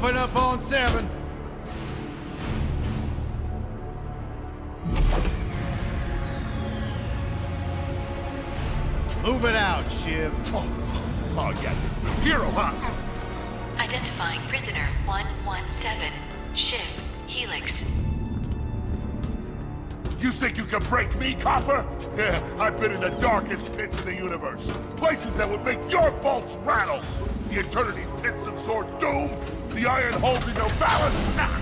Open up on 7. Move it out, Shiv. Oh yeah. Hero, huh? Identifying prisoner 117, Shiv, Helix. You think you can break me, copper? Yeah, I've been in the darkest pits of the universe. Places that would make your bolts rattle. The eternity pits of Sword Doom. The iron holes in no balance. Nah.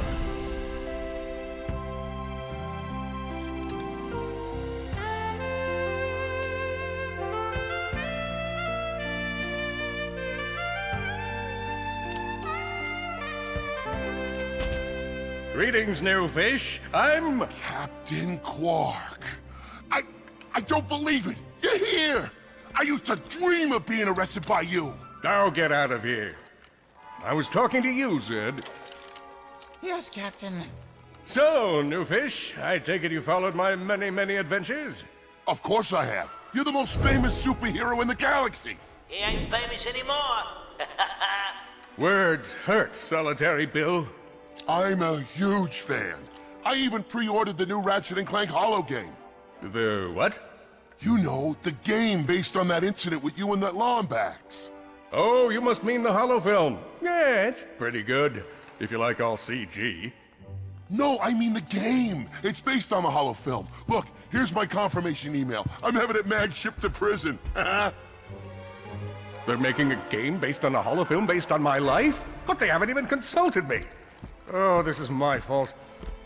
Greetings, new fish. I'm... Captain Quark. I don't believe it. You're here. I used to dream of being arrested by you. Now get out of here. I was talking to you, Zed. Yes, Captain. So, new fish, I take it you followed my many, many adventures? Of course I have. You're the most famous superhero in the galaxy. He ain't famous anymore. Words hurt, Solitary Bill. I'm a huge fan. I even pre-ordered the new Ratchet and Clank holo game. The what? You know, the game based on that incident with you and that Lombax. Oh, you must mean the holo film. Yeah, it's pretty good, if you like all CG. No, I mean the game. It's based on the holo film. Look, here's my confirmation email. I'm having it mag shipped to prison. They're making a game based on a holo film based on my life? But they haven't even consulted me. Oh, this is my fault.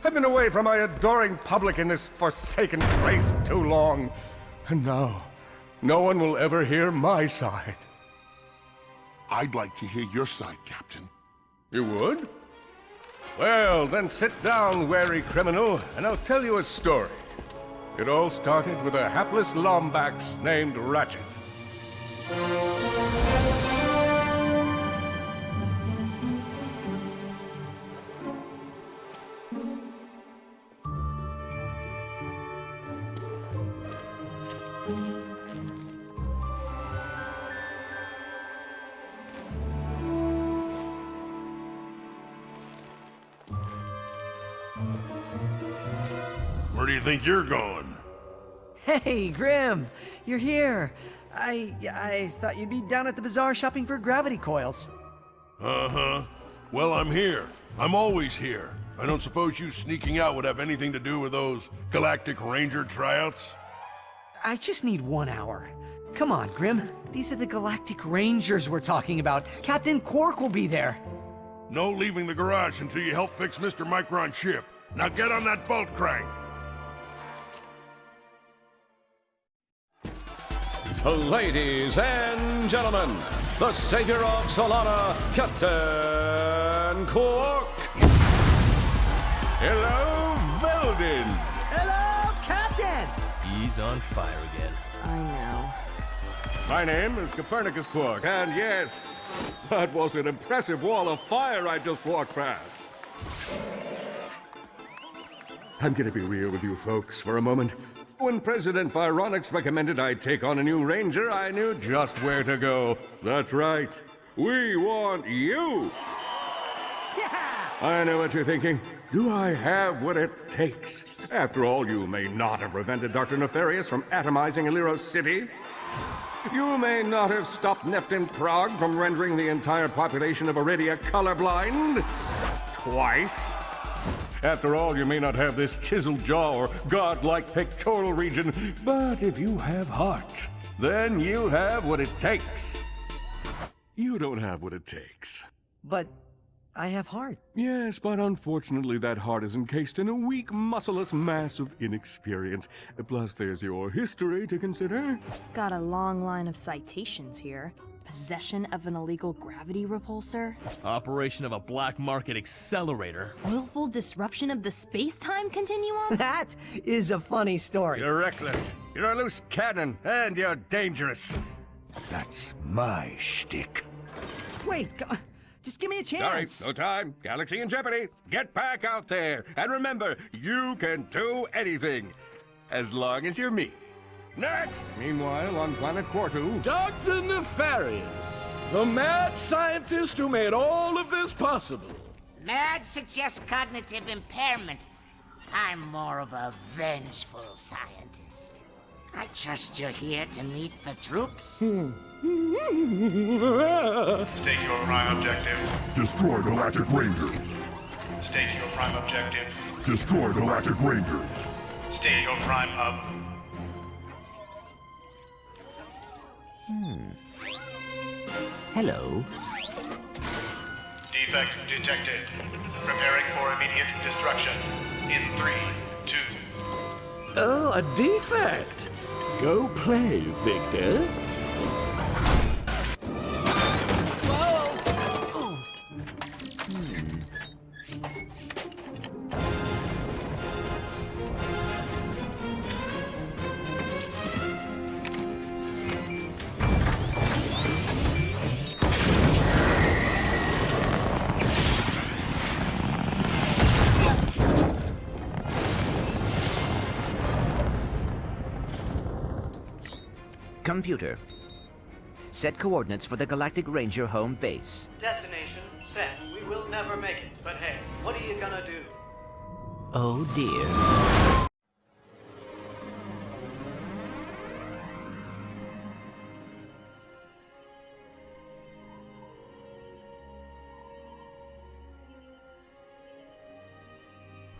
I've been away from my adoring public in this forsaken place too long. And now, no one will ever hear my side. I'd like to hear your side, Captain. You would? Well, then sit down, wary criminal, and I'll tell you a story. It all started with a hapless Lombax named Ratchet. Where do you think you're going? Hey, Grim! You're here! I thought you'd be down at the bazaar shopping for gravity coils. Uh-huh. Well, I'm here. I'm always here. I don't suppose you sneaking out would have anything to do with those Galactic Ranger tryouts? I just need 1 hour. Come on, Grim. These are the Galactic Rangers we're talking about. Captain Quark will be there. No leaving the garage until you help fix Mr. Micron's ship. Now get on that bolt crank. Ladies and gentlemen, the savior of Solana, Captain Quark. Hello, Veldin. Hello, Captain! He's on fire again. I know. My name is Copernicus Quark, and yes, that was an impressive wall of fire I just walked past. I'm gonna be real with you folks for a moment. When President Vironix recommended I take on a new ranger, I knew just where to go. That's right. We want you! Yeah! I know what you're thinking. Do I have what it takes? After all, you may not have prevented Dr. Nefarious from atomizing Aliros City. You may not have stopped Neptune Prague from rendering the entire population of Iridia colorblind. Twice. After all, you may not have this chiseled jaw or godlike pectoral region, but if you have heart, then you have what it takes. You don't have what it takes. But I have heart. Yes, but unfortunately that heart is encased in a weak, muscleless mass of inexperience. Plus, there's your history to consider. Got a long line of citations here. Possession of an illegal gravity repulsor. Operation of a black market accelerator. Willful disruption of the space-time continuum. That is a funny story. You're reckless, you're a loose cannon, and you're dangerous. That's my shtick. Wait, just give me a chance. Sorry, no time. Galaxy in jeopardy. Get back out there. And remember, you can do anything. As long as you're me. Next! Meanwhile, on planet Quartu... Dr. Nefarious, the mad scientist who made all of this possible. Mad suggests cognitive impairment. I'm more of a vengeful scientist. I trust you're here to meet the troops. State your prime objective. Destroy Galactic Rangers. State your prime objective. Destroy Galactic Rangers. State your prime ob... Hello. Defect detected. Preparing for immediate destruction. In 3, 2... Oh, a defect. Go play, Victor. Computer. Set coordinates for the Galactic Ranger home base. Destination set. We will never make it, but hey, what are you gonna do? Oh dear.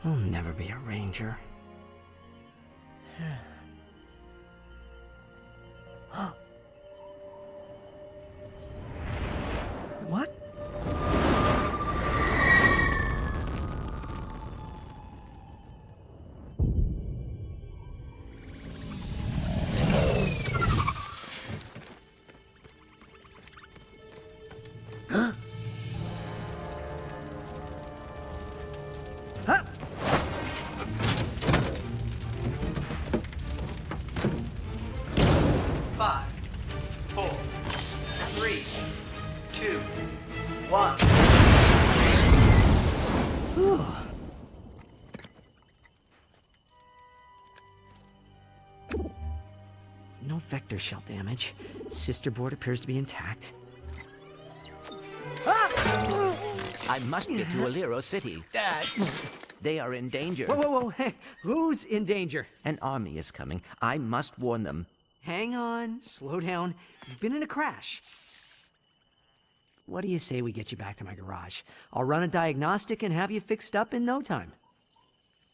I'll never be a ranger. What? Huh? Huh? 5, 4, 3, 2, 1. No vector shell damage. Sister board appears to be intact. I must get to Alero City. They are in danger. Whoa, whoa, whoa. Hey, who's in danger? An army is coming. I must warn them. Hang on. Slow down. You've been in a crash. What do you say we get you back to my garage? I'll run a diagnostic and have you fixed up in no time.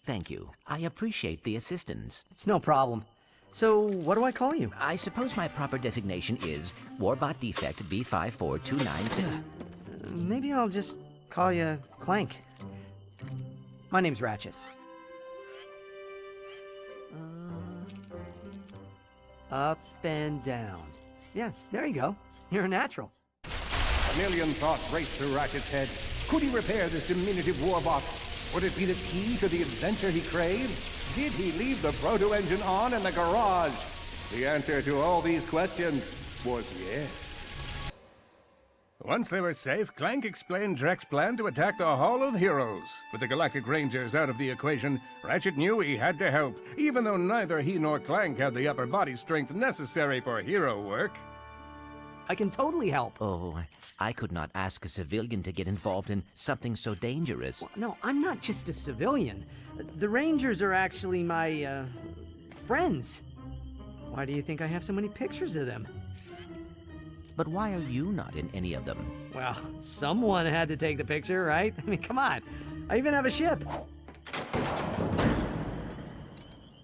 Thank you. I appreciate the assistance. It's no problem. So, what do I call you? I suppose my proper designation is Warbot Defect B54296. Maybe I'll just call you Clank. My name's Ratchet. Up and down. Yeah, there you go. You're a natural. A million thoughts raced through Ratchet's head. Could he repair this diminutive warbot? Would it be the key to the adventure he craved? Did he leave the proto-engine on in the garage? The answer to all these questions was yes. Once they were safe, Clank explained Drek's plan to attack the Hall of Heroes. With the Galactic Rangers out of the equation, Ratchet knew he had to help, even though neither he nor Clank had the upper body strength necessary for hero work. I can totally help. Oh, I could not ask a civilian to get involved in something so dangerous. Well, no, I'm not just a civilian. The Rangers are actually my, friends. Why do you think I have so many pictures of them? But why are you not in any of them? Well, someone had to take the picture, right? I mean, come on. I even have a ship.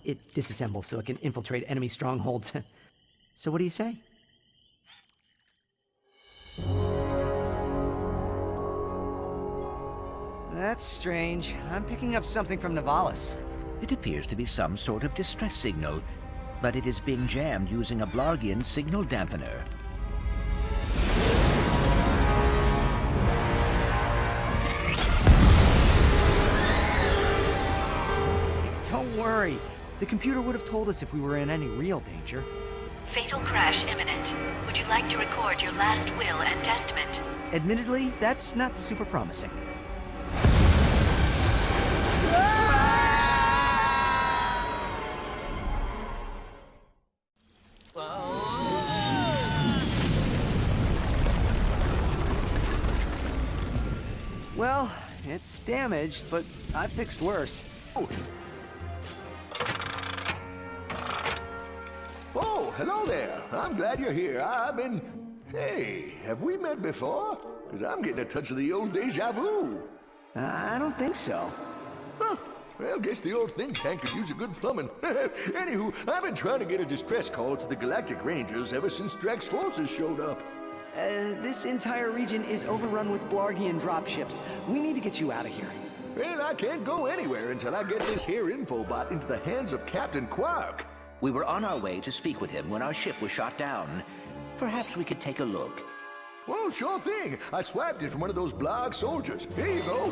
It disassembles so it can infiltrate enemy strongholds. So what do you say? That's strange. I'm picking up something from Nivalis. It appears to be some sort of distress signal, but it is being jammed using a Blargian signal dampener. Don't worry. The computer would have told us if we were in any real danger. Fatal crash imminent. Would you like to record your last will and testament? Admittedly, that's not super promising. Well, It's damaged, but I fixed worse. Oh, hello there. I'm glad you're here. Hey, have we met before? Because I'm getting a touch of the old deja vu. I don't think so. Huh. Well, guess the old think tank could use a good plumbing. Anywho, I've been trying to get a distress call to the Galactic Rangers ever since Drax's forces showed up. This entire region is overrun with Blargian dropships. We need to get you out of here. Well, I can't go anywhere until I get this here infobot into the hands of Captain Quark. We were on our way to speak with him when our ship was shot down. Perhaps we could take a look. Well, sure thing. I swapped it from one of those Blarg soldiers. Here you go.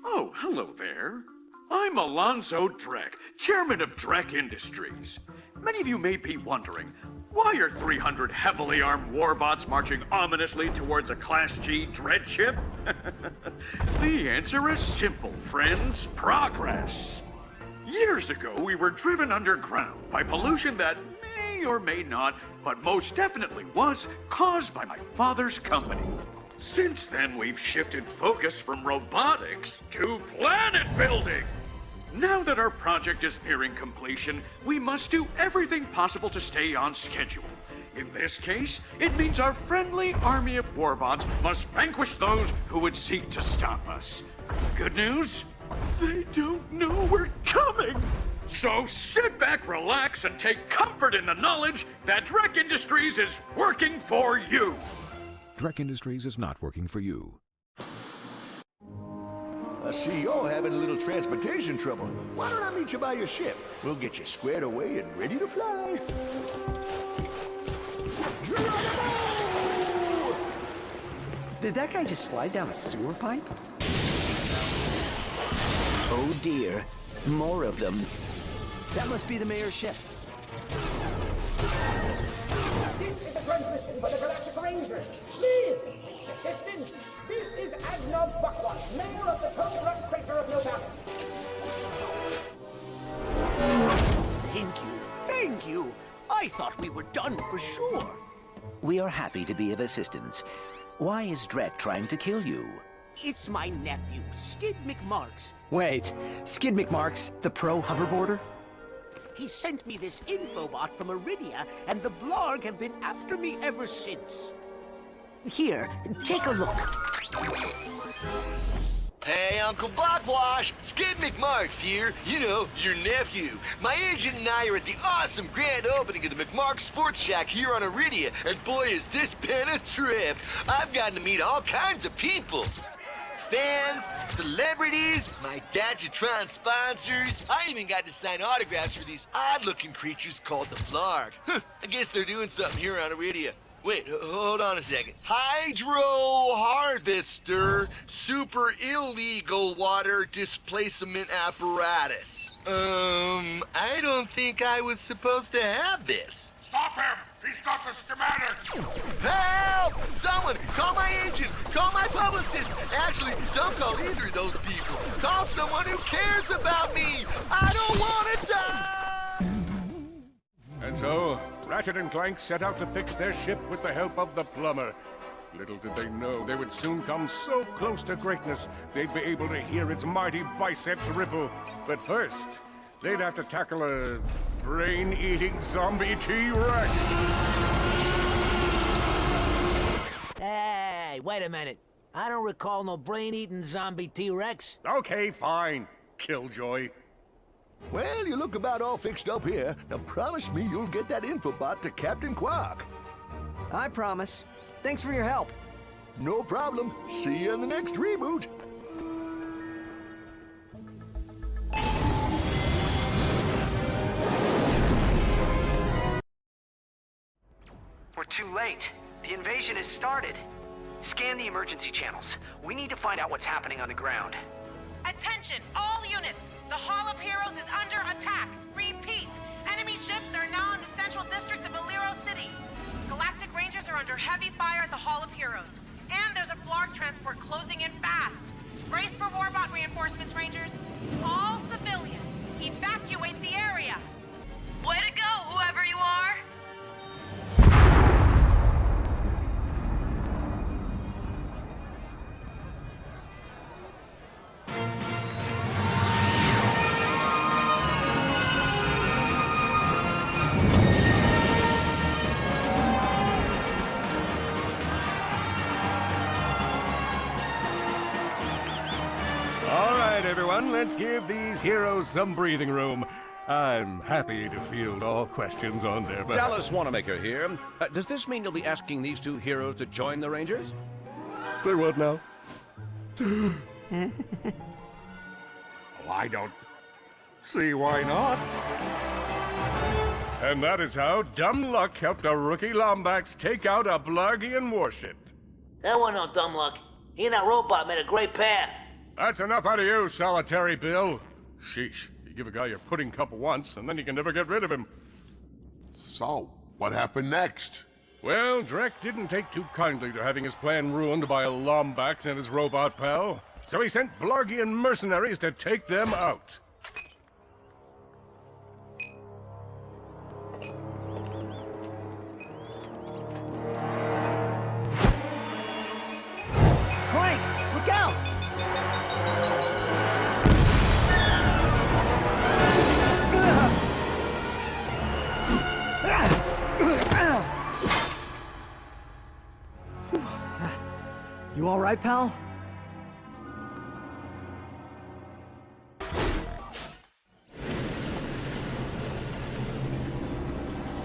Oh, hello there. I'm Alonzo Drek, chairman of Drek Industries. Many of you may be wondering, why are 300 heavily armed warbots marching ominously towards a Class G dread ship? The answer is simple, friends. Progress. Years ago, we were driven underground by pollution that may or may not, but most definitely was, caused by my father's company. Since then, we've shifted focus from robotics to planet building. Now that our project is nearing completion, we must do everything possible to stay on schedule. In this case, it means our friendly army of warbots must vanquish those who would seek to stop us. Good news? They don't know we're coming! So sit back, relax, and take comfort in the knowledge that Drek Industries is working for you! Drek Industries is not working for you. I see you're having a little transportation trouble. Why don't I meet you by your ship? We'll get you squared away and ready to fly. Did that guy just slide down a sewer pipe? Oh dear, more of them. That must be the mayor's ship. This is a transmission for the Galactic Rangers. Please, assistance. This is Agnog Buckwat, mayor of the Tone-Rock Crater of Novalis. Thank you. I thought we were done for sure. We are happy to be of assistance. Why is Drek trying to kill you? It's my nephew, Skid McMarks. Wait, Skid McMarks, the pro hoverboarder? He sent me this infobot from Iridia, and the Blarg have been after me ever since. Here, take a look. Hey, Uncle Blackwash! Skid McMarks here. You know, your nephew. My agent and I are at the awesome grand opening of the McMarks Sports Shack here on Iridia, and boy, is this been a trip. I've gotten to meet all kinds of people. Fans, celebrities, my Gadgetron sponsors. I even got to sign autographs for these odd-looking creatures called the Blarg. I guess they're doing something here on Iridia. Wait, hold on a second. Hydro Harvester Super Illegal Water Displacement Apparatus. I don't think I was supposed to have this. Stop him! He's got the schematics! Help! Someone! Call my agent! Call my publicist! Actually, don't call either of those people. Call someone who cares about me! I don't want to die! And so, Ratchet and Clank set out to fix their ship with the help of the plumber. Little did they know they would soon come so close to greatness, they'd be able to hear its mighty biceps ripple. But first, they'd have to tackle a brain-eating zombie T-Rex. Hey, wait a minute. I don't recall no brain-eating zombie T-Rex. Okay, fine. Killjoy. Well, you look about all fixed up here. Now promise me you'll get that infobot to Captain Quark. I promise. Thanks for your help. No problem. See you in the next reboot. We're too late. The invasion has started. Scan the emergency channels. We need to find out what's happening on the ground. Attention, all units! The Hall of Heroes is under attack! Repeat! Enemy ships are now in the central district of Aliro City. Galactic Rangers are under heavy fire at the Hall of Heroes. And there's a Blarg transport closing in fast. Brace for warbot reinforcements, Rangers. All civilians, evacuate the area! Way to go, whoever you are! let's give these heroes some breathing room. I'm happy to field all questions on their behalf. Dallas Wanamaker here. Does this mean you'll be asking these two heroes to join the Rangers? Say what now? I don't see why not. And that is how dumb luck helped a rookie Lombax take out a Blargian warship. That wasn't no dumb luck. He and that robot made a great pair. That's enough out of you, Solitary Bill. Sheesh, you give a guy your pudding cup once, and then you can never get rid of him. So, what happened next? Well, Drek didn't take too kindly to having his plan ruined by a Lombax and his robot pal, so he sent Blargian mercenaries to take them out. Clank, look out! You all right, pal?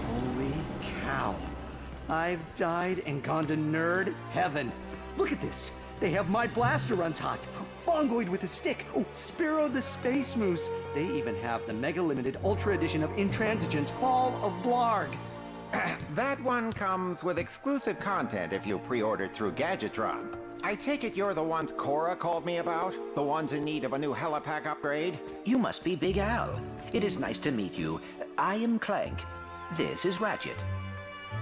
Holy cow. I've died and gone to nerd heaven. Look at this. They have my blaster runs hot. Fongoid with a stick. Oh, Spiro the Space Moose. They even have the Mega Limited Ultra Edition of Intransigence Fall of Blarg. That one comes with exclusive content if you pre-ordered through Gadgetron. I take it you're the ones Cora called me about? The ones in need of a new helipack upgrade? You must be Big Al. It is nice to meet you. I am Clank. This is Ratchet.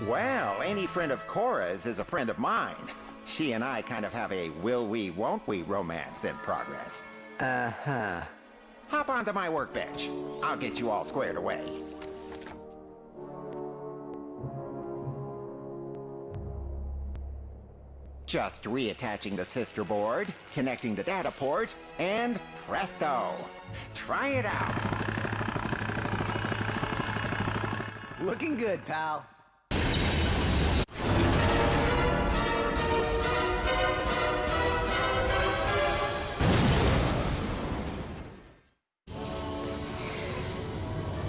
Well, any friend of Cora's is a friend of mine. She and I kind of have a will we, won't we romance in progress. Uh-huh. Hop onto my workbench. I'll get you all squared away. Just reattaching the sister board, connecting the data port, and presto! Try it out. Looking good, pal.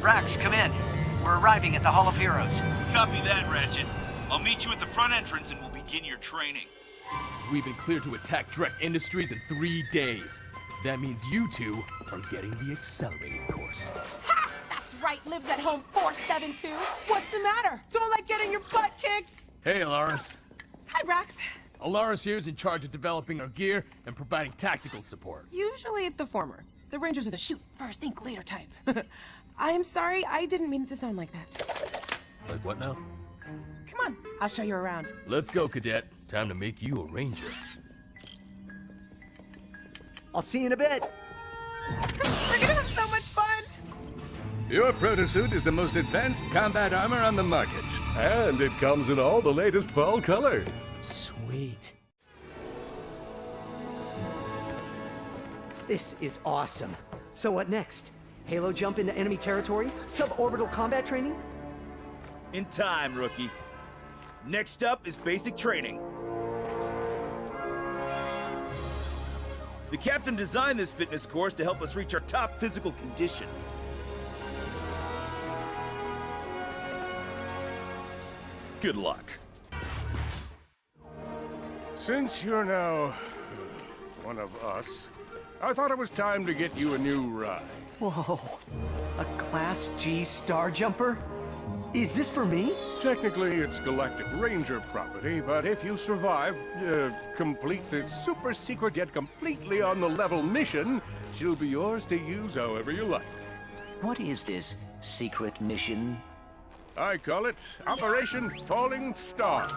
Rax, come in. We're arriving at the Hall of Heroes. Copy that, Ratchet. I'll meet you at the front entrance and we'll begin your training. We've been cleared to attack Drek Industries in 3 days. That means you two are getting the accelerated course. Ha! That's right, lives at home 472. What's the matter? Don't like getting your butt kicked. Hey, Alaris. Hi, Rax. Alaris here is in charge of developing our gear and providing tactical support. Usually it's the former. The Rangers are the shoot first, think later type. I am sorry, I didn't mean it to sound like that. Like what now? Come on, I'll show you around. Let's go, Cadet. Time to make you a Ranger. I'll see you in a bit. We're gonna have so much fun. Your protosuit is the most advanced combat armor on the market. And it comes in all the latest fall colors. Sweet. This is awesome. So what next? Halo jump into enemy territory? Suborbital combat training? In time, rookie. Next up is basic training. The captain designed this fitness course to help us reach our top physical condition. Good luck. Since you're now one of us, I thought it was time to get you a new ride. Whoa. A Class G Star Jumper? Is this for me? Technically, it's Galactic Ranger property, but if you survive, complete this super secret yet completely on the level mission, she'll be yours to use however you like. What is this secret mission? I call it Operation Falling Star.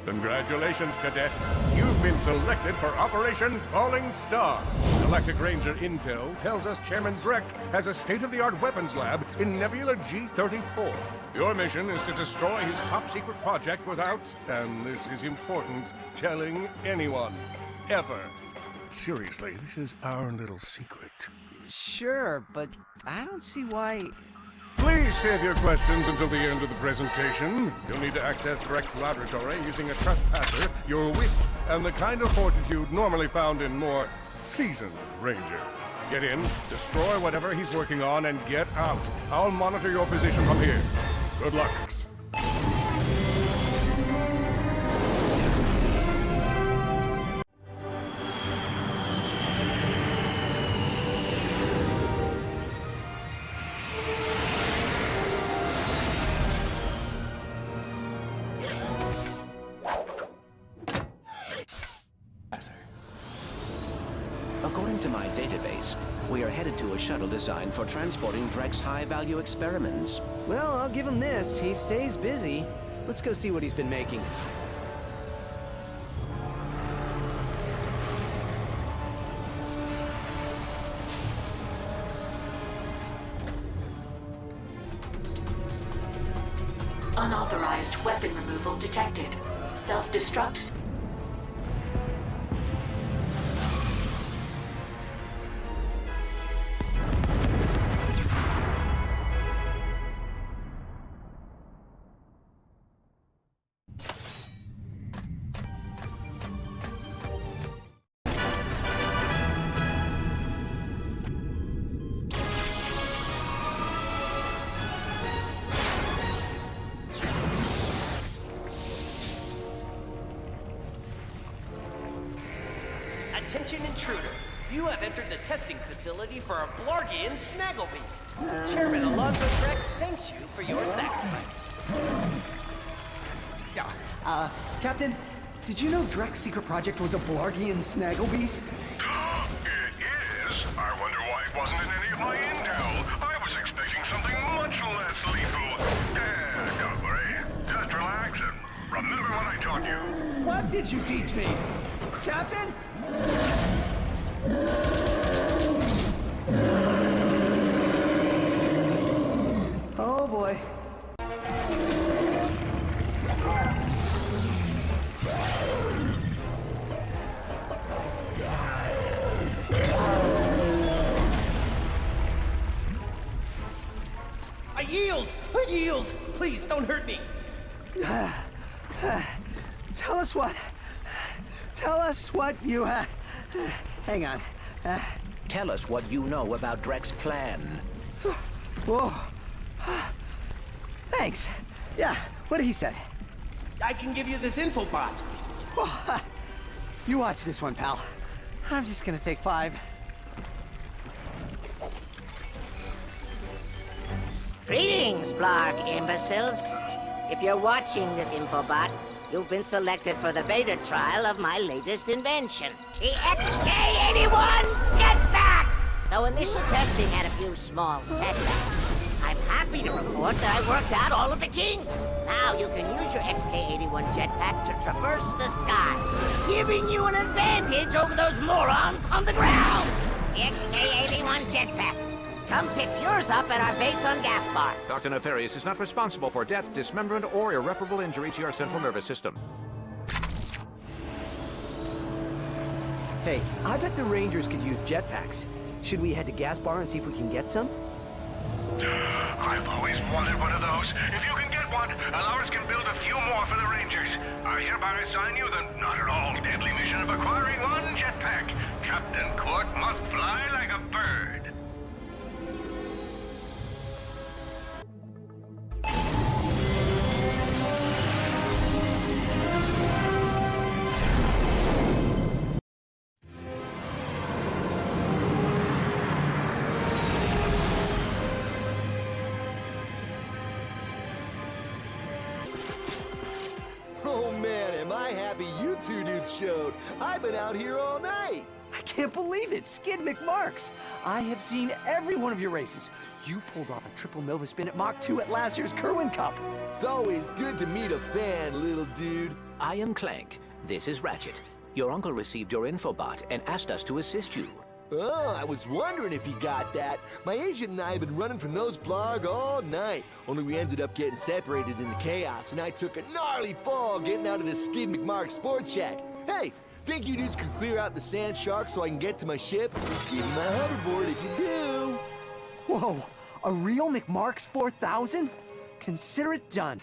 Congratulations, Cadet. You've been selected for Operation Falling Star. Galactic Ranger Intel tells us Chairman Drek has a state-of-the-art weapons lab in Nebula G-34. Your mission is to destroy his top-secret project without, and this is important, telling anyone. Ever. Seriously, this is our little secret. Sure, but I don't see why... Please save your questions until the end of the presentation. You'll need to access Drek's laboratory using a trespasser, your wits, and the kind of fortitude normally found in more Seasoned Rangers. Get in, destroy whatever he's working on, and get out. I'll monitor your position from here. Good luck. According to my database, we are headed to a shuttle designed for transporting Drek's high-value experiments. Well, I'll give him this. He stays busy. Let's go see what he's been making. Unauthorized weapon removal detected. Self-destruct. Attention intruder. You have entered the testing facility for a Blargian Snagglebeast. Chairman Alonzo Drek thanks you for your sacrifice. Captain, did you know Drek's secret project was a Blargian Snagglebeast? It is. I wonder why it wasn't in any of my intel. I was expecting something much less lethal. Don't worry. Just relax and remember what I taught you. What did you teach me? Captain? Oh boy. I yield! I yield! Please, don't hurt me! Tell us what you, hang on. Tell us what you know about Drek's plan. Whoa. Thanks. Yeah, what did he say? I can give you this infobot. You watch this one, pal. I'm just gonna take 5. Greetings, Blarg imbeciles. If you're watching this infobot, you've been selected for the beta trial of my latest invention, the XK-81 Jetpack! Though initial testing had a few small setbacks, I'm happy to report that I worked out all of the kinks. Now you can use your XK-81 Jetpack to traverse the skies, giving you an advantage over those morons on the ground. The XK-81 Jetpack. Come pick yours up at our base on Gaspar. Dr. Nefarious is not responsible for death, dismemberment, or irreparable injury to your central nervous system. Hey, I bet the Rangers could use jetpacks. Should we head to Gaspar and see if we can get some? I've always wanted one of those. If you can get one, ours can build a few more for the Rangers. I hereby assign you the not at all deadly mission of acquiring one jetpack. Captain Quark must fly like a bird. Oh man, am I happy you two dudes showed. I've been out here all night. I can't believe it, Skid McMarks. I have seen every one of your races. You pulled off a triple Nova spin at Mach 2 at last year's Kerwin Cup. It's always good to meet a fan, little dude. I am Clank. This is Ratchet. Your uncle received your infobot and asked us to assist you. Oh, I was wondering if you got that. My agent and I have been running from those Blarg all night. Only we ended up getting separated in the chaos, and I took a gnarly fall getting out of the Skid McMark Sports Shack. Hey, think you dudes can clear out the sand shark so I can get to my ship? Give me my hoverboard if you do. Whoa, a real McMarks 4000? Consider it done.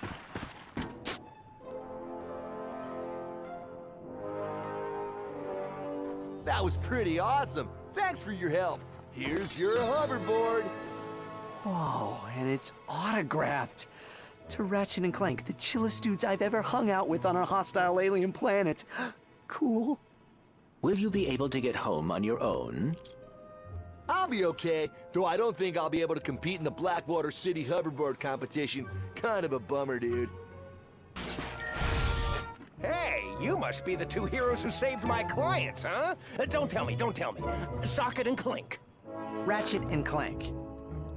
That was pretty awesome. Thanks for your help. Here's your hoverboard. Whoa, and it's autographed. To Ratchet and Clank, the chillest dudes I've ever hung out with on a hostile alien planet. Cool. Will you be able to get home on your own? I'll be okay, though I don't think I'll be able to compete in the Blackwater City hoverboard competition. Kind of a bummer, dude. Hey, you must be the two heroes who saved my clients, huh? Don't tell me. Socket and Clink. Ratchet and Clank.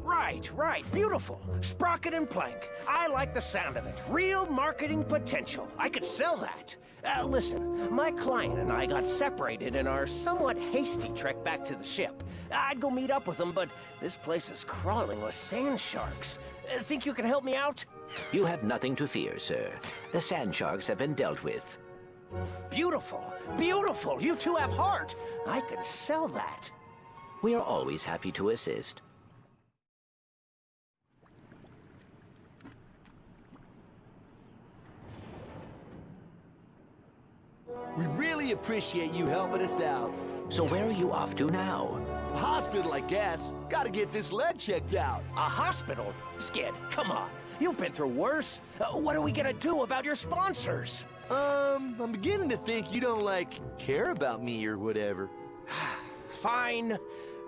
Right, beautiful. Sprocket and Plank. I like the sound of it. Real marketing potential. I could sell that. Listen, my client and I got separated in our somewhat hasty trek back to the ship. I'd go meet up with them, but this place is crawling with sand sharks. Think you can help me out? You have nothing to fear, sir. The sand sharks have been dealt with. Beautiful. You two have heart. I can sell that. We are always happy to assist. We really appreciate you helping us out. So where are you off to now? A hospital, I guess. Gotta get this lead checked out. A hospital? Skid, come on. You've been through worse. What are we gonna do about your sponsors? I'm beginning to think you don't, care about me or whatever. Fine.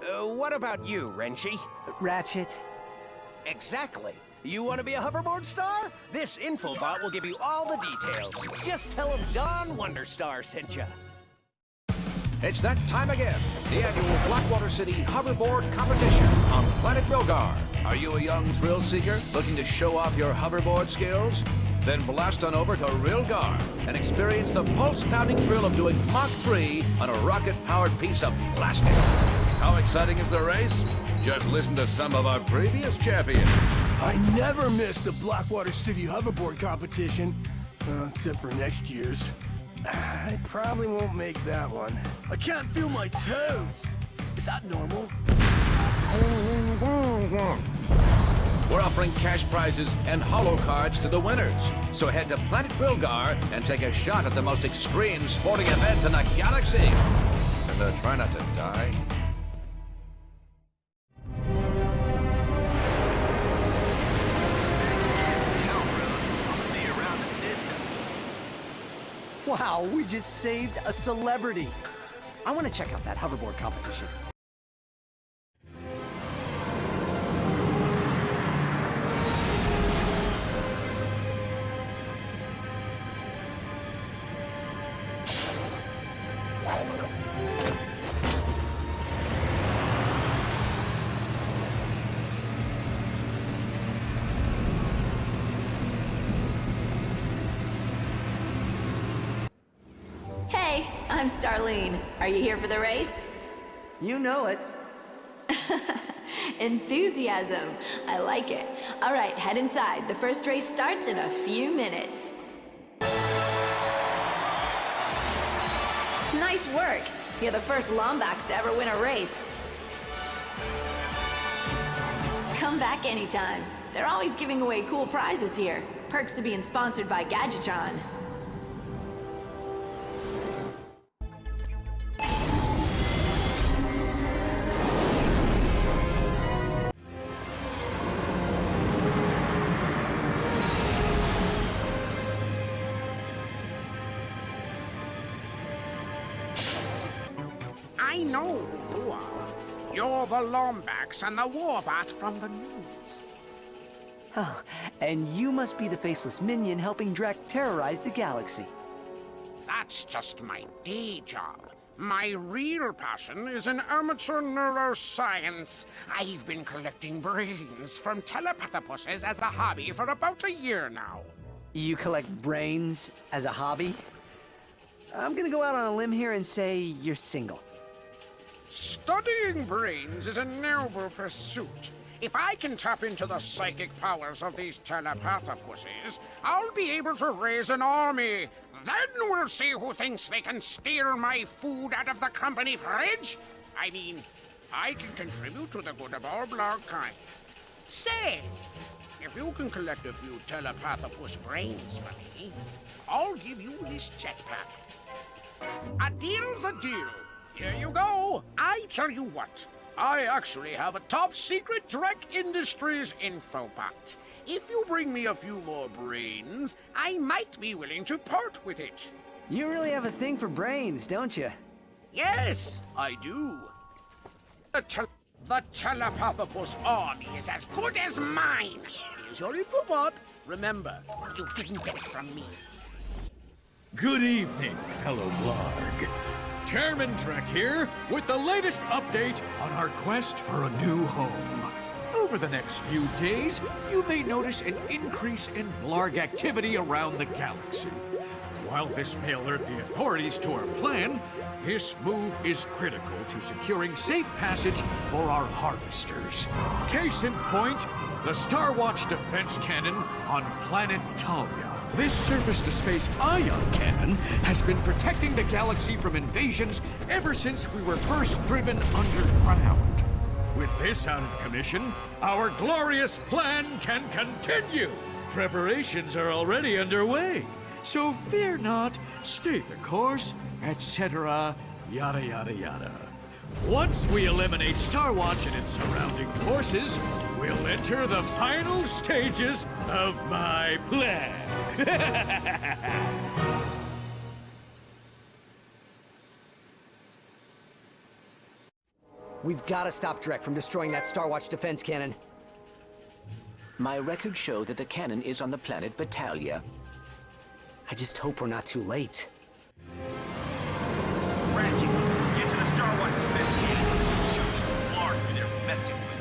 What about you, Renchi? Ratchet. Exactly. You want to be a hoverboard star? This infobot will give you all the details. Just tell him Don Wonderstar sent you. It's that time again. The annual Blackwater City Hoverboard Competition on planet Bilgar. Are you a young thrill seeker looking to show off your hoverboard skills? Then blast on over to Rilgar and experience the pulse-pounding thrill of doing Mach 3 on a rocket-powered piece of plastic. How exciting is the race? Just listen to some of our previous champions. I never miss the Blackwater City Hoverboard Competition, except for next year's. I probably won't make that one. I can't feel my toes. Is that normal? We're offering cash prizes and holo cards to the winners. So head to Planet Bilgar and take a shot at the most extreme sporting event in the galaxy. And try not to die. Wow, we just saved a celebrity. I want to check out that hoverboard competition. Hey, I'm Starlene. Are you here for the race? You know it. Enthusiasm. I like it. All right, head inside. The first race starts in a few minutes. Nice work. You're the first Lombax to ever win a race. Come back anytime. They're always giving away cool prizes here. Perks to being sponsored by Gadgetron. I know who you are. You're the Lombax and the Warbot from the news. Oh, and you must be the faceless minion helping Drek terrorize the galaxy. That's just my day job. My real passion is in amateur neuroscience. I've been collecting brains from telepathopuses as a hobby for about a year now. You collect brains as a hobby? I'm gonna go out on a limb here and say you're single. Studying brains is a noble pursuit. If I can tap into the psychic powers of these telepathopuses, I'll be able to raise an army. Then we'll see who thinks they can steal my food out of the company fridge. I mean, I can contribute to the good of all blog kind. Say, if you can collect a few telepathopus brains for me, I'll give you this jetpack. A deal's a deal. Here you go. I tell you what. I actually have a top-secret Drek Industries infobot. If you bring me a few more brains, I might be willing to part with it. You really have a thing for brains, don't you? Yes, I do. The Telepathopus army is as good as mine. Here's your infobot. Remember, you didn't get it from me. Good evening, fellow Blarg. Chairman Drek here with the latest update on our quest for a new home. Over the next few days, you may notice an increase in Blarg activity around the galaxy. While this may alert the authorities to our plan, this move is critical to securing safe passage for our harvesters. Case in point, the Star Watch defense cannon on planet Talia. This surface-to-space ion cannon has been protecting the galaxy from invasions ever since we were first driven underground. With this out of commission, our glorious plan can continue. Preparations are already underway, so fear not, stay the course, etc., yada yada yada. Once we eliminate Star Watch and its surrounding forces, we'll enter the final stages of my plan. We've got to stop Drek from destroying that Star Watch defense cannon. My records show that the cannon is on the planet Battalia. I just hope we're not too late. Ratchet, get to the Star Watch defense cannon. Blarg they're messing with.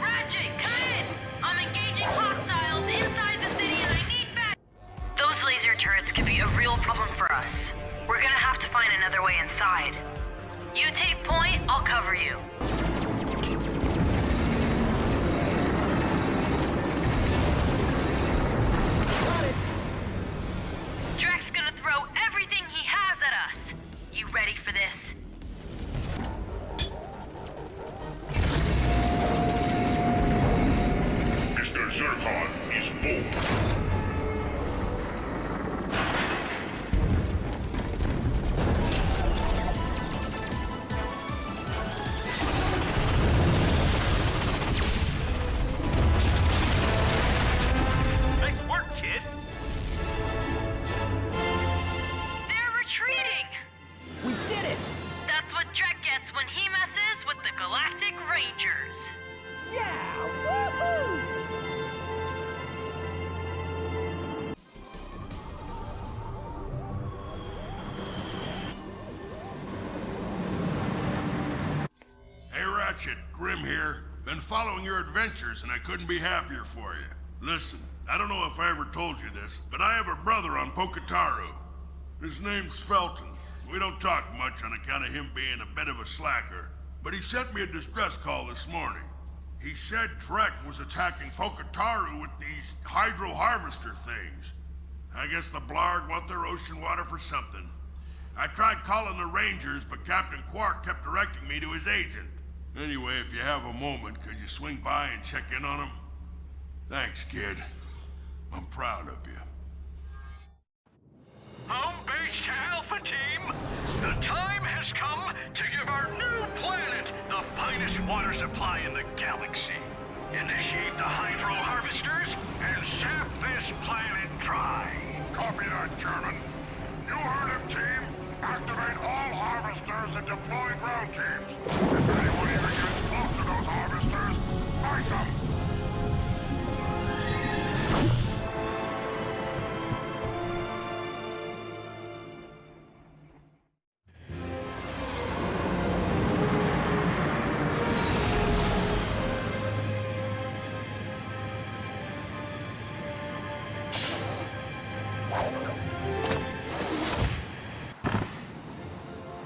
Ratchet, come in! I'm engaging hostiles inside the city and I need back. Those laser turrets could be a real problem for us. We're gonna have to find another way inside. You take point, I'll cover you. Drek's gonna throw everything he has at us. You ready for this? Mr. Zircon is bold. Nice work, kid. They're retreating! We did it! That's what Drek gets when he messes with the Galactic Rangers. Yeah! Woohoo! Hey, Ratchet, Grim here. Been following your adventures, and I couldn't be happier for you. Listen, I don't know if I ever told you this, but I have a brother on Poketaru. His name's Felton. We don't talk much on account of him being a bit of a slacker, but he sent me a distress call this morning. He said Drek was attacking Poketaru with these hydro harvester things. I guess the Blarg want their ocean water for something. I tried calling the Rangers, but Captain Quark kept directing me to his agent. Anyway, if you have a moment, could you swing by and check in on him? Thanks, kid. I'm proud of you. Home base to Alpha Team. The time has come to give our new planet the finest water supply in the galaxy. Initiate the hydro harvesters and sap this planet dry. Copy that, Chairman. You heard him, team. Activate all harvesters and deploy ground teams. If anyone even gets close to those harvesters, ice them.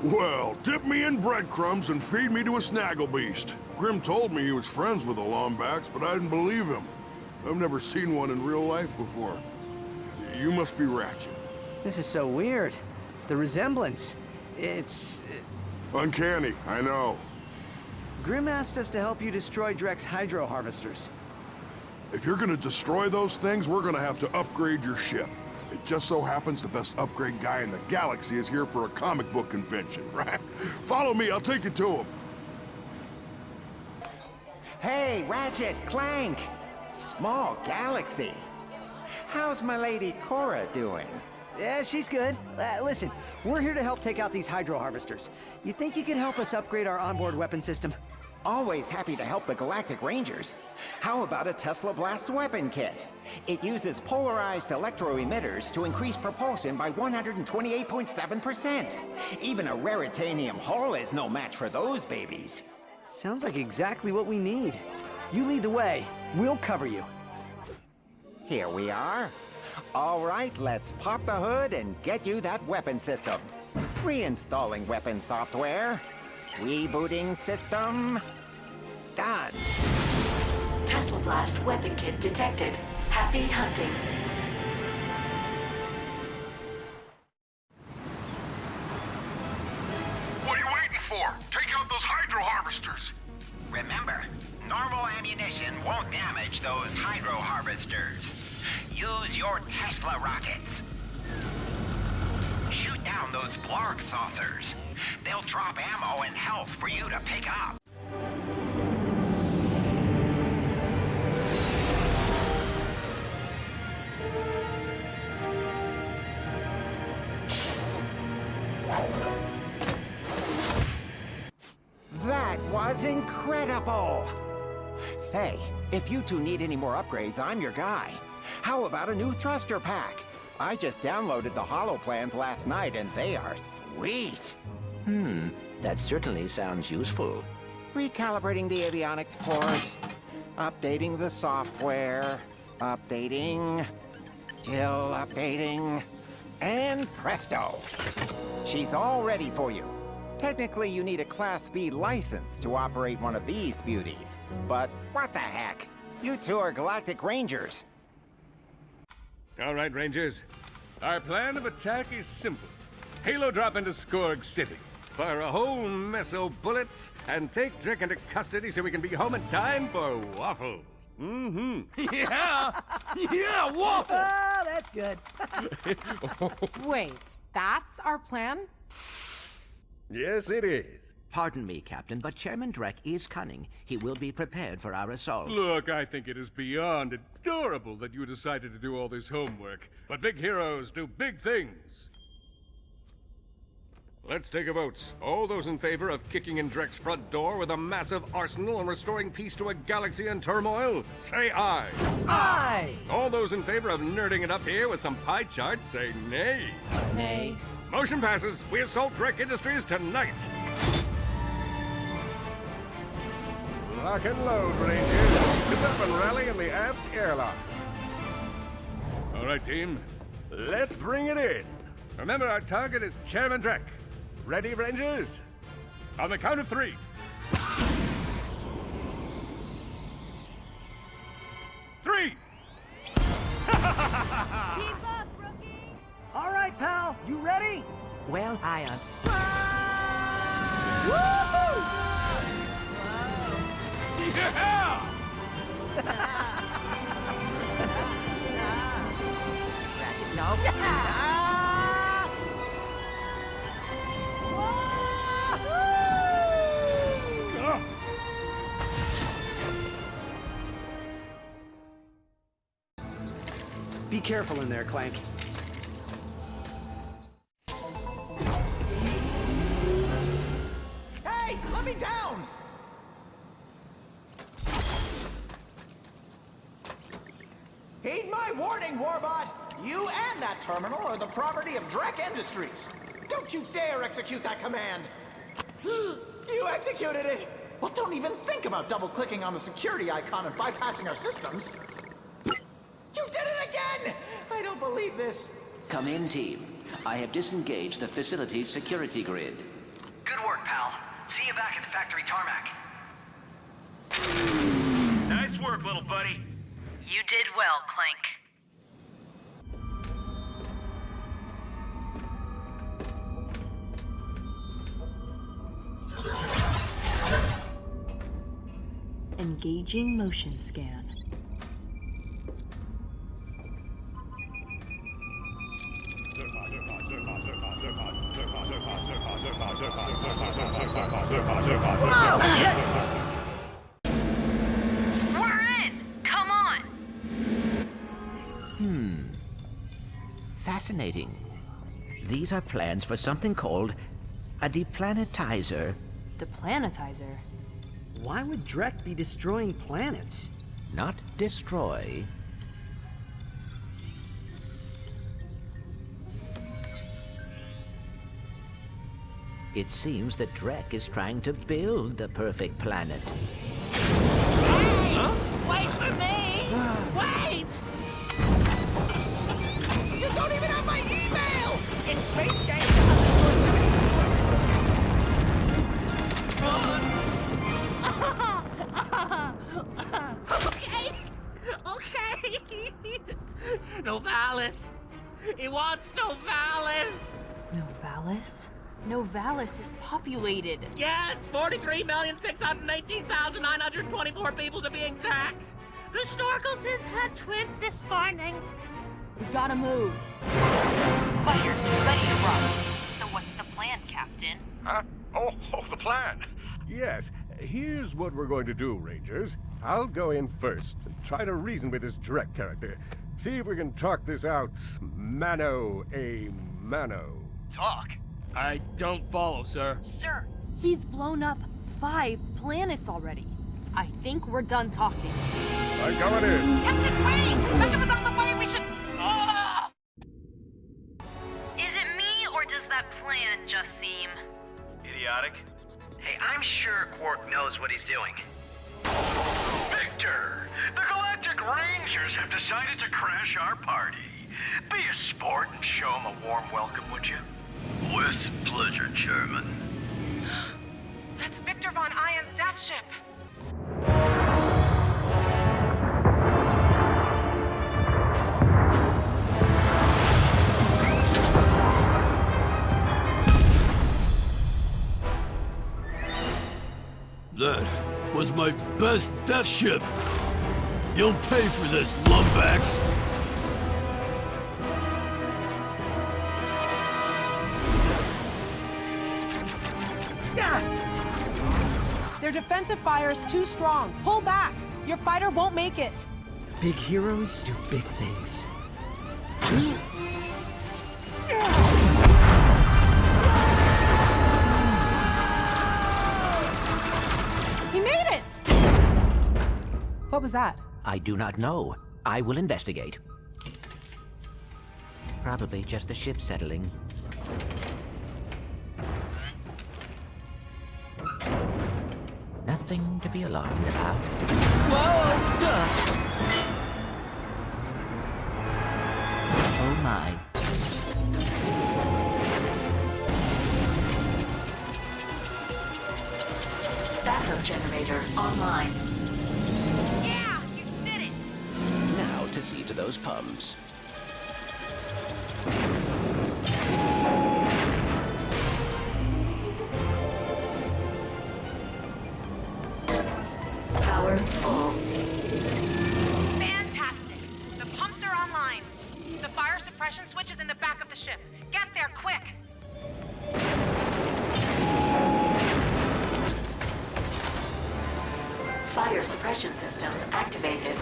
Well, dip me in breadcrumbs and feed me to a snagglebeast. Grim told me he was friends with the Lombacks, but I didn't believe him. I've never seen one in real life before. You must be Ratchet. This is so weird. The resemblance. It's... Uncanny, I know. Grim asked us to help you destroy Drek's hydro harvesters. If you're gonna destroy those things, we're gonna have to upgrade your ship. It just so happens the best upgrade guy in the galaxy is here for a comic book convention, right? Follow me, I'll take you to him. Hey, Ratchet, Clank! Small galaxy. How's my lady Cora doing? Yeah, she's good. Listen, we're here to help take out these hydro harvesters. You think you could help us upgrade our onboard weapon system? Always happy to help the Galactic Rangers. How about a Tesla Blast weapon kit? It uses polarized electro-emitters to increase propulsion by 128.7%. Even a raritanium hull is no match for those babies. Sounds like exactly what we need. You lead the way. We'll cover you. Here we are. All right, let's pop the hood and get you that weapon system. Reinstalling weapon software. Rebooting system. Done. Tesla Blast weapon kit detected. Happy hunting. What are you waiting for? Take out those hydro harvesters! Remember, normal ammunition won't damage those hydro harvesters. Use your Tesla rockets. Shoot down those Blarg saucers. They'll drop ammo and health for you to pick up. That was incredible! Say, if you two need any more upgrades, I'm your guy. How about a new thruster pack? I just downloaded the holo plans last night and they are sweet. That certainly sounds useful. Recalibrating the avionics port, updating the software, updating, still updating, and presto! She's all ready for you. Technically, you need a Class B license to operate one of these beauties. But what the heck? You two are Galactic Rangers. All right, Rangers. Our plan of attack is simple. Halo drop into Skorg City. Fire a whole mess of bullets and take Drek into custody so we can be home in time for waffles. Yeah! Yeah, waffle! Ah, that's good. Wait, that's our plan? Yes, it is. Pardon me, Captain, but Chairman Drek is cunning. He will be prepared for our assault. Look, I think it is beyond adorable that you decided to do all this homework. But big heroes do big things. Let's take a vote. All those in favor of kicking in Drek's front door with a massive arsenal and restoring peace to a galaxy in turmoil, say aye. Aye! All those in favor of nerding it up here with some pie charts, say nay. Nay. Motion passes. We assault Drek Industries tonight. Lock and load, Rangers. Sit up and rally in the aft airlock. All right, team. Let's bring it in. Remember, our target is Chairman Drek. Ready, Rangers? On the count of 3. 3! Keep up, rookie! All right, pal. You ready? Well, I Woohoo! Yeah! Ratchet, no. Be careful in there, Clank. Hey, let me down! Heed my warning, Warbot! You and that terminal are the property of Drek Industries. Don't you dare execute that command! You executed it! Well, don't even think about double-clicking on the security icon and bypassing our systems. You did it again! I don't believe this. Come in, team. I have disengaged the facility's security grid. Good work, pal. See you back at the factory tarmac. Nice work, little buddy. You did well, Clank. Engaging motion scan. We're in! Come on! Fascinating. These are plans for something called a deplanetizer. Deplanetizer? Why would Drek be destroying planets? Not destroy. It seems that Drek is trying to build the perfect planet. Hey! Wait for me! Wait! You don't even have my email! It's Space Okay! Okay! Novalis! He wants Novalis! Novalis? Novalis is populated. Yes! 43,618,924 people to be exact! The Snorkelses had twins this morning. We gotta move. Fighters, ready to rock. So what's the plan, Captain? Huh? Oh, the plan. Yes, here's what we're going to do, Rangers. I'll go in first and try to reason with this Drek character. See if we can talk this out mano a mano. Talk? I don't follow, sir. Sir. He's blown up 5 planets already. I think we're done talking. I'm going in. Captain, wait! Second was on the way, we should... Oh! Is it me, or does that plan just seem... Idiotic? Hey, I'm sure Quark knows what he's doing. Victor, the Galactic Rangers have decided to crash our party. Be a sport and show them a warm welcome, would you? With pleasure, Chairman. That's Victor Von Ion's death ship. That was my best death ship. You'll pay for this, lumbacks. Their defensive fire is too strong. Pull back. Your fighter won't make it. Big heroes do big things. He made it! What was that? I do not know. I will investigate. Probably just the ship settling. Nothing to be alarmed about. Whoa! Oh my. Backup generator online. Yeah, you did it! Now to see to those pumps. Power full. Fantastic. The pumps are online. The fire suppression switch is in the back of the ship. Get there, quick! Fire suppression system activated.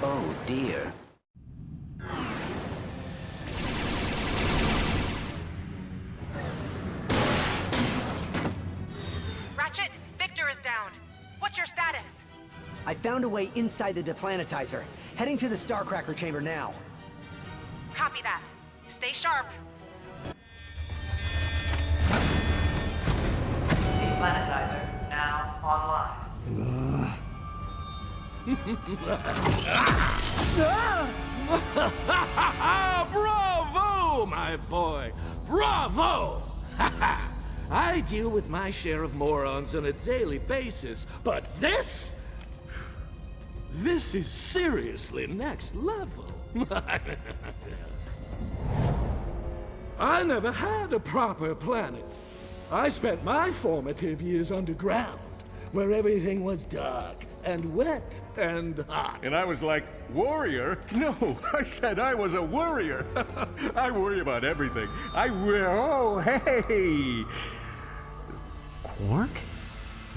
Oh dear. Ratchet, Victor is down. What's your status? I found a way inside the deplanetizer. Heading to the Starcracker chamber now. Copy that. Stay sharp. Deplanetizer now online. Bravo, my boy! Bravo! I deal with my share of morons on a daily basis, but this is seriously next level. I never had a proper planet. I spent my formative years underground, where everything was dark and wet and hot. And I was like, warrior? No, I said I was a worrier. I worry about everything. Oh, hey! Quark?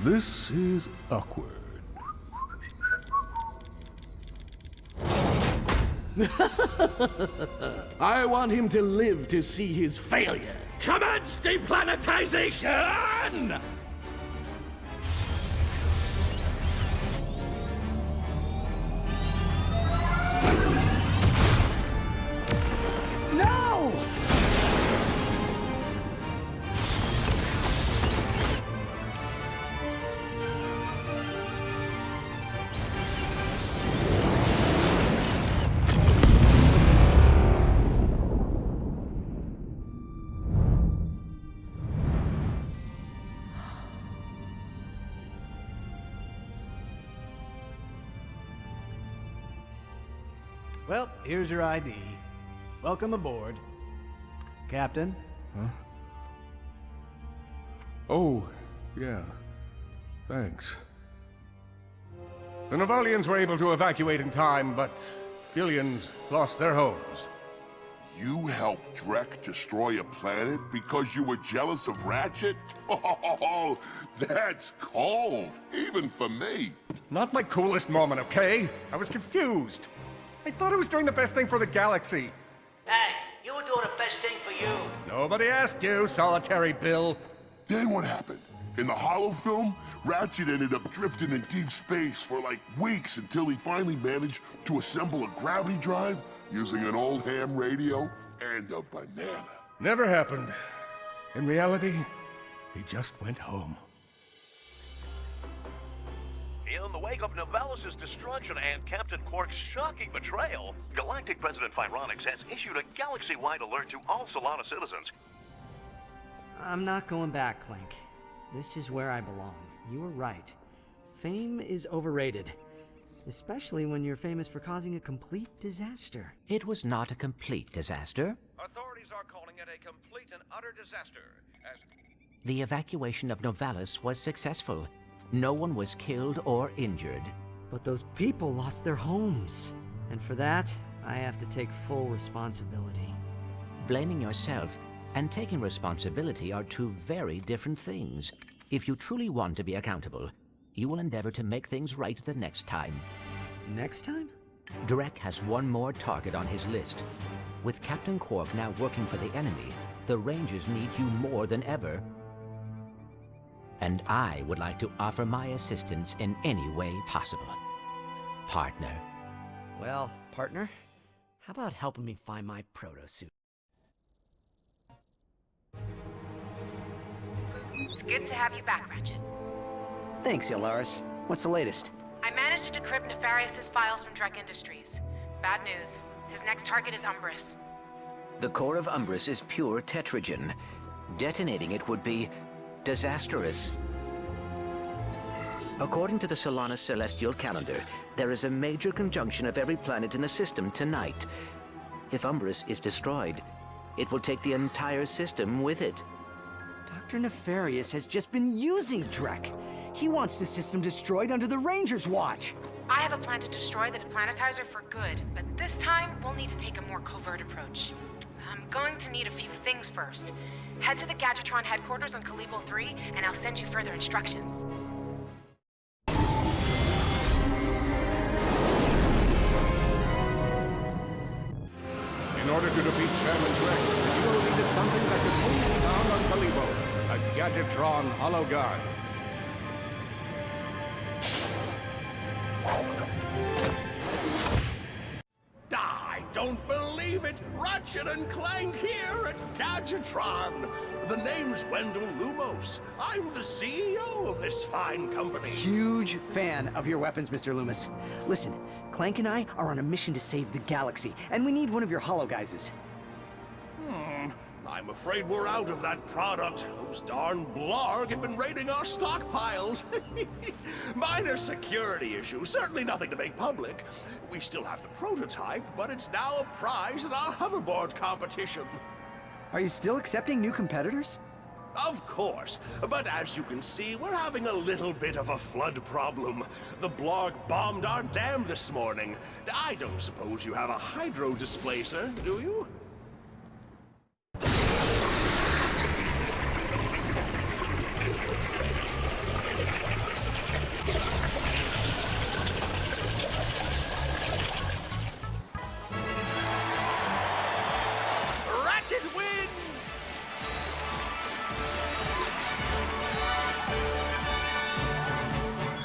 This is awkward. I want him to live to see his failure. Commence deplanetization! No! Well, here's your ID. Welcome aboard. Captain? Huh? Oh, yeah. Thanks. The Novalians were able to evacuate in time, but billions lost their homes. You helped Drek destroy a planet because you were jealous of Ratchet? Oh, that's cold, even for me. Not my coolest moment, okay? I was confused. I thought I was doing the best thing for the galaxy. Hey, you were doing the best thing for you. Nobody asked you, solitary Bill. Then what happened? In the Hollow film, Ratchet ended up drifting in deep space for like weeks until he finally managed to assemble a gravity drive using an old ham radio and a banana. Never happened. In reality, he just went home. In the wake of Novellis' destruction and Captain Quark's shocking betrayal, Galactic President Phyronix has issued a galaxy-wide alert to all Solana citizens. I'm not going back, Clank. This is where I belong. You were right. Fame is overrated. Especially when you're famous for causing a complete disaster. It was not a complete disaster. Authorities are calling it a complete and utter disaster. The evacuation of Novellis was successful. No one was killed or injured. But those people lost their homes. And for that, I have to take full responsibility. Blaming yourself and taking responsibility are two very different things. If you truly want to be accountable, you will endeavor to make things right the next time. Next time? Drek has one more target on his list. With Captain Quark now working for the enemy, the Rangers need you more than ever. And I would like to offer my assistance in any way possible. Partner. Well, partner, how about helping me find my proto-suit? It's good to have you back, Ratchet. Thanks, Ilaris. What's the latest? I managed to decrypt Nefarious' files from Drek Industries. Bad news. His next target is Umbris. The core of Umbris is pure tetragen. Detonating it would be disastrous. According to the Solana celestial calendar, there is a major conjunction of every planet in the system tonight. If Umbris is destroyed, it will take the entire system with it. Dr. Nefarious has just been using Drek. He wants the system destroyed under the Rangers' watch. I have a plan to destroy the deplanetizer for good, but this time we'll need to take a more covert approach. I'm going to need a few things first. Head to the Gadgetron headquarters on Kalibo 3, and I'll send you further instructions. In order to defeat Chairman Drek, the hero needed something that could only be found on Kalibo, a Gadgetron Hollow Guard. I don't believe it! Ratchet and Clank here at Gadgetron! The name's Wendell Lumos. I'm the CEO of this fine company. Huge fan of your weapons, Mr. Loomis. Listen, Clank and I are on a mission to save the galaxy, and we need one of your hollow guises. I'm afraid we're out of that product. Those darn Blarg have been raiding our stockpiles. Minor security issue, certainly nothing to make public. We still have the prototype, but it's now a prize in our hoverboard competition. Are you still accepting new competitors? Of course, but as you can see, we're having a little bit of a flood problem. The Blarg bombed our dam this morning. I don't suppose you have a hydro displacer, do you? Ratchet wins!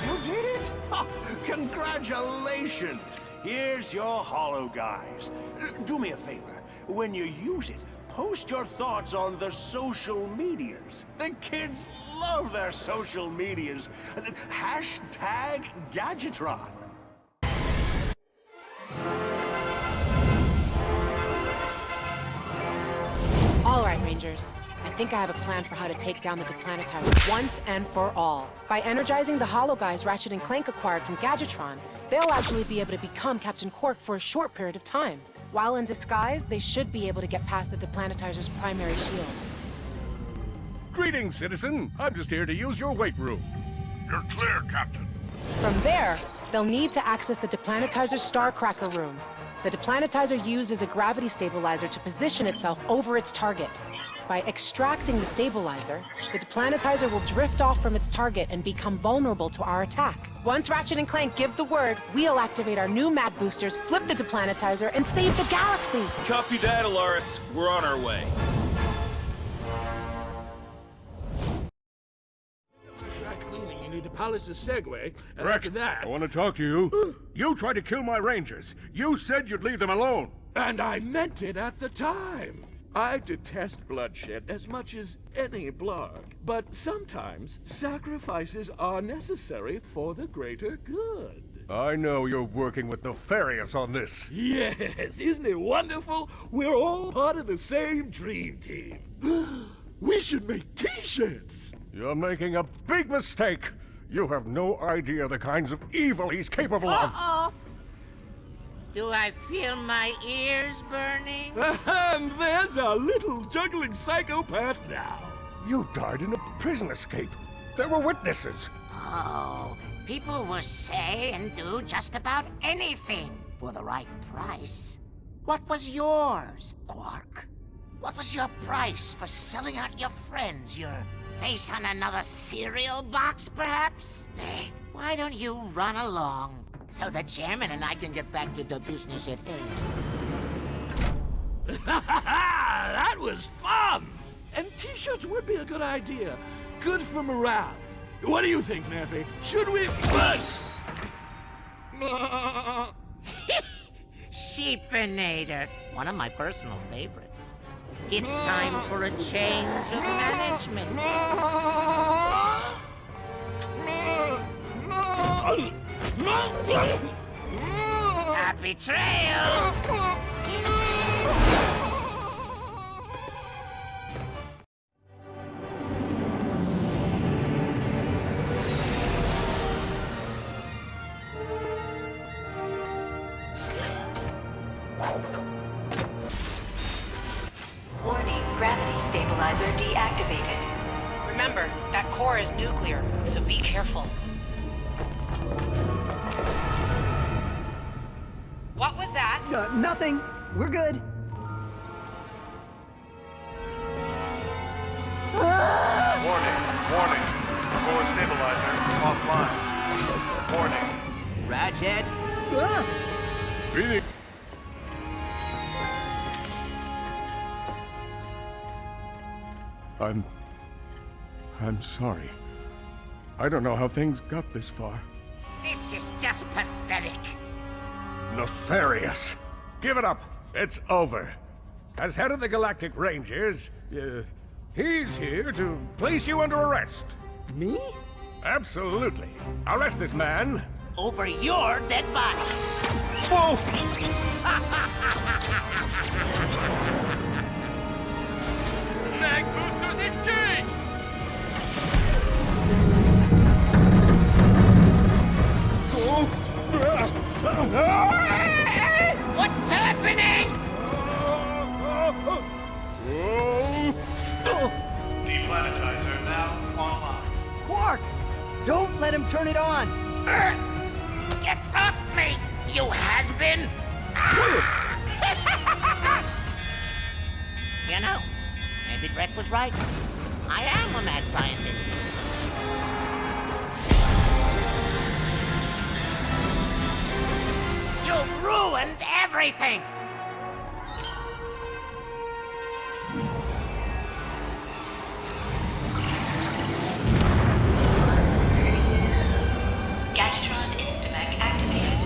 You did it? Ha! Congratulations! Here's your holo, guys. Do me a favor. When you use it, post your thoughts on the social medias. The kids love their social medias. Hashtag Gadgetron. All right, Rangers. I think I have a plan for how to take down the Deplanetizer once and for all. By energizing the Holo Guys Ratchet and Clank acquired from Gadgetron, they'll actually be able to become Captain Quark for a short period of time. While in disguise, they should be able to get past the Deplanetizer's primary shields. Greetings, citizen. I'm just here to use your weight room. You're clear, Captain. From there, they'll need to access the Deplanetizer's Starcracker room. The Deplanetizer uses a gravity stabilizer to position itself over its target. By extracting the stabilizer, the Deplanetizer will drift off from its target and become vulnerable to our attack. Once Ratchet and Clank give the word, we'll activate our new map boosters, flip the Deplanetizer, and save the galaxy! Copy that, Alaris. We're on our way. You need to polish the Segway, and Rick, after that... I want to talk to you. You tried to kill my Rangers. You said you'd leave them alone. And I meant it at the time. I detest bloodshed as much as any Blarg, but sometimes sacrifices are necessary for the greater good. I know you're working with Nefarious on this. Yes, isn't it wonderful? We're all part of the same dream team. We should make t-shirts. You're making a big mistake. You have no idea the kinds of evil he's capable of. Uh-oh. Do I feel my ears burning? And there's a little juggling psychopath now. You died in a prison escape. There were witnesses. Oh, people will say and do just about anything for the right price. What was yours, Quark? What was your price for selling out your friends? Your face on another cereal box, perhaps? Why don't you run along so the chairman and I can get back to the business at hand? That was fun! And t-shirts would be a good idea. Good for morale. What do you think, Neffy? Should we... Sheepinator, one of my personal favorites. It's time for a change of management. Happy trails! Warning, gravity stabilizer deactivated. Remember, that core is nuclear, so be careful. What was that? Nothing. We're good. Warning, warning. Core stabilizer offline. Warning. Ratchet? Greetings. I'm sorry. I don't know how things got this far. This is just pathetic. Nefarious! Give it up! It's over. As head of the Galactic Rangers, he's here to place you under arrest. Me? Absolutely. Arrest this man. Over your dead body. Whoa! Mag boosters engaged! What's happening? Deplanetizer now online. Quark! Don't let him turn it on! Get off me, you has-been! You know, maybe Drek was right. I am a mad scientist. You've ruined everything! Gadgetron Instamech activated.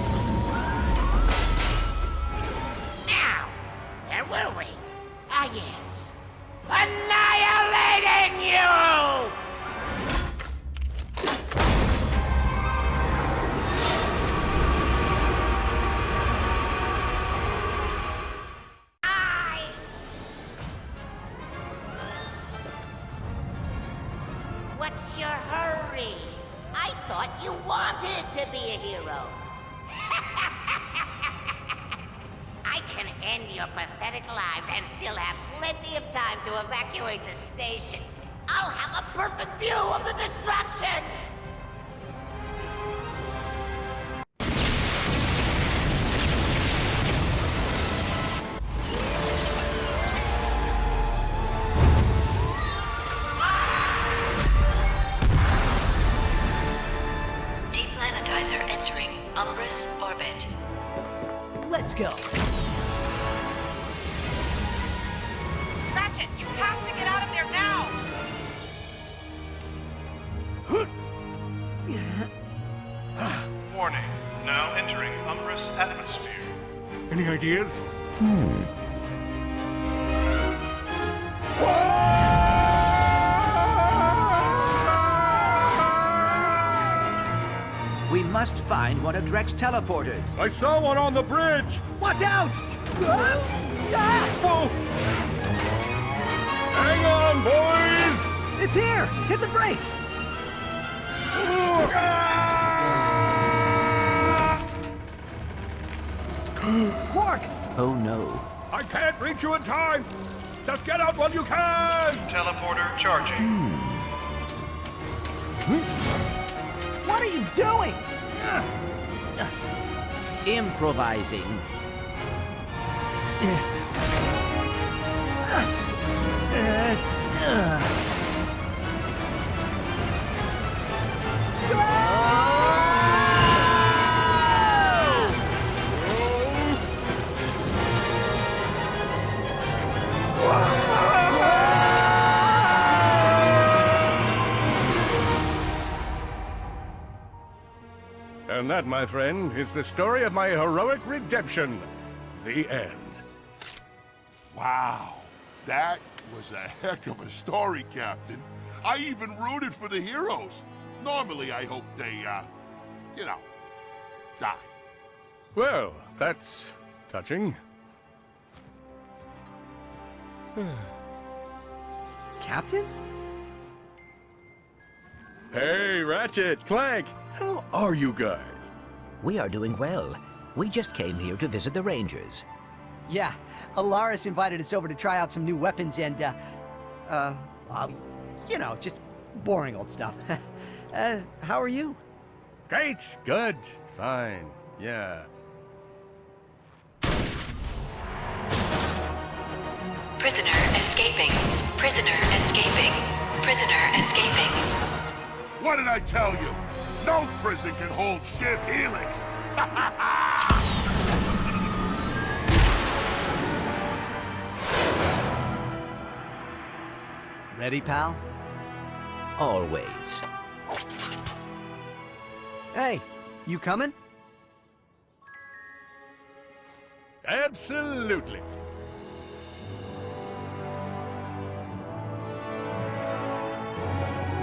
Now, where were we? Ah, yes. Annihilating you! What's your hurry? I thought you wanted to be a hero. I can end your pathetic lives and still have plenty of time to evacuate the station. I'll have a perfect view of the destruction! Deplanetizer entering Umbrus orbit. Let's go. Ratchet, you have to get out of there now! Warning, now entering Umbrus atmosphere. Any ideas? We must find one of Drek's teleporters. I saw one on the bridge! Watch out! Whoa! Hang on, boys! It's here! Hit the brakes! Quark! Oh no. I can't reach you in time! Just get out while you can! Teleporter charging. What are you doing? Improvising. And that, my friend, is the story of my heroic redemption. The end. Wow, that was a heck of a story, Captain. I even rooted for the heroes. Normally, I hope they, you know, die. Well, that's touching. Captain? Hey, Ratchet, Clank, how are you guys? We are doing well. We just came here to visit the Rangers. Yeah, Alaris invited us over to try out some new weapons and, you know, just boring old stuff. How are you? Great, good, fine, yeah. Prisoner escaping. Prisoner escaping. Prisoner escaping. What did I tell you? No prison can hold ship Helix! Ready, pal? Always. Hey, you coming? Absolutely.